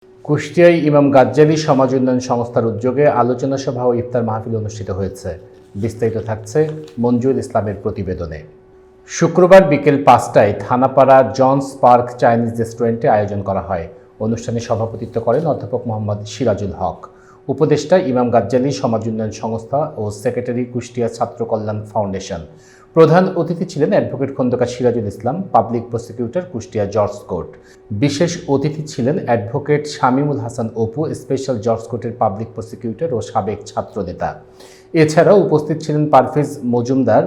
কুষ্টিয়ায় ইমাম গাজ্জালী সমাজ উন্নয়ন সংস্থার উদ্যোগে আলোচনা সভা ও ইফতার মাহফিল অনুষ্ঠিত হয়েছে। বিস্তারিত থাকছে মঞ্জুর ইসলামের প্রতিবেদনে। শুক্রবার বিকেল ৫টায় থানাপাড়া জনস পার্ক চাইনিজ রেস্টুরেন্টে আয়োজন করা হয়। অনুষ্ঠানে সভাপতিত্ব করেন অধ্যাপক মোহাম্মদ সিরাজুল হক, উপদেষ্টা ইমাম গাজ্জালী সমাজ উন্নয়ন সংস্থা ও সেক্রেটারি কুষ্টিয়া ছাত্র কল্যাণ ফাউন্ডেশন। প্রধান অতিথি ছিলেন advocate Khandakar Sirajul Islam, public prosecutor Kushtia জজ কোর্ট। বিশেষ অতিথি ছিলেন অ্যাডভোকেট শামীমুল হাসান অপু, স্পেশাল জজ কোর্টের পাবলিক প্রসিকিউটর ও সাবেক ছাত্রনেতা। এছাড়াও উপস্থিত ছিলেন পারভেজ মজুমদার,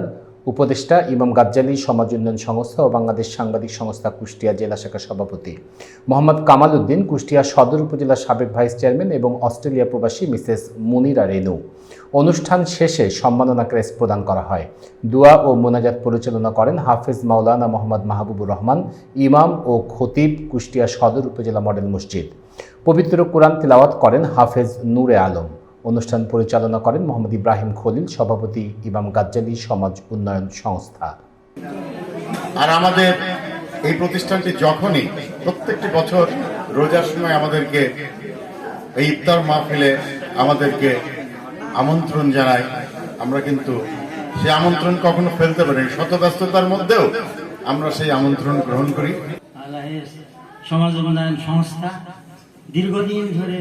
উপদেষ্টা ইমাম গাজ্জালী সমাজ উন্নয়ন সংস্থা ও বাংলাদেশ সাংবাদিক সংস্থা কুষ্টিয়া জেলা শাখার সভাপতি, মোহাম্মদ কামাল উদ্দিন, কুষ্টিয়া সদর উপজেলার সাবেক ভাইস চেয়ারম্যান এবং অস্ট্রেলিয়া প্রবাসী মিসেস মুনিরা রেনু। অনুষ্ঠান শেষে সম্মাননা ক্রেস্ট প্রদান করা হয়। দোয়া ও মোনাজাত পরিচালনা করেন হাফেজ মাওলানা মোহাম্মদ মাহবুবুর রহমান, ইমাম ও খতিব, কুষ্টিয়া সদর উপজেলা মডেল মসজিদ। পবিত্র কোরআন তিলাওয়াত করেন হাফেজ নূরে আলম। অনুষ্ঠান পরিচালনা করেন মোহাম্মদ ইব্রাহিম খলিল, সভাপতি ইমাম গাজ্জালী সমাজ উন্নয়ন সংস্থা। আর আমাদের এই প্রতিষ্ঠানটি যখনই প্রত্যেকটি বছর রোজার সময় আমাদেরকে এই ইফতার মাহফিলে আমাদেরকে আমন্ত্রণ জানায়, আমরা কিন্তু সেই আমন্ত্রণ কখনো ফেলতে পারি না। শত ব্যস্ততার মধ্যেও আমরা সেই আমন্ত্রণ গ্রহণ করি। আল্লাহের সমাজ উন্নয়ন সংস্থা দীর্ঘদিন ধরে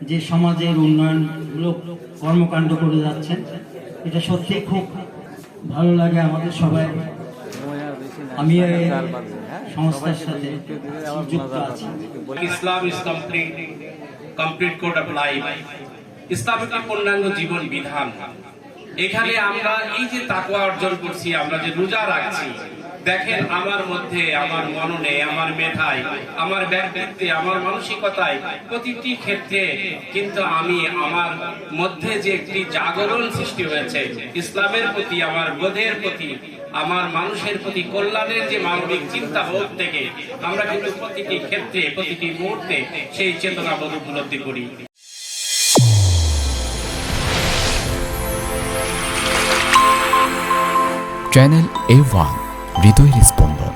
যে সমাজের উন্নয়নমূলক কর্মকাণ্ড করে যাচ্ছেন, এটা সত্যি খুব ভালো লাগে আমাদের সবাই। আমি এই সংস্থার সাথে যুক্ত আছি। Islam is complete code of life. ইসলাম একটি পূর্ণাঙ্গ জীবন বিধান। এখানে আমরা এই যে তাকওয়া অর্জন করছি, আমরা যে রোজা রাখছি, দেখেন আমার মধ্যে, আমার মননে, আমার মেধায়, আমার ব্যক্তিত্বে, আমার মানসিকতায়, প্রতিটি ক্ষেত্রে কিন্তু আমি আমার মধ্যে যে একটি জাগরণ সৃষ্টি হয়েছে ইসলামের প্রতি, আমার বোধের প্রতি, আমার মানুষের প্রতি কল্যাণের যে মানবিক চিন্তাবোধ থেকে আমরা কিন্তু প্রতিটি ক্ষেত্রে, প্রতিটি মুহূর্তে সেই চেতনাবোধ উপলব্ধি করি। চ্যানেল A1 হৃদয়ের স্পন্দন।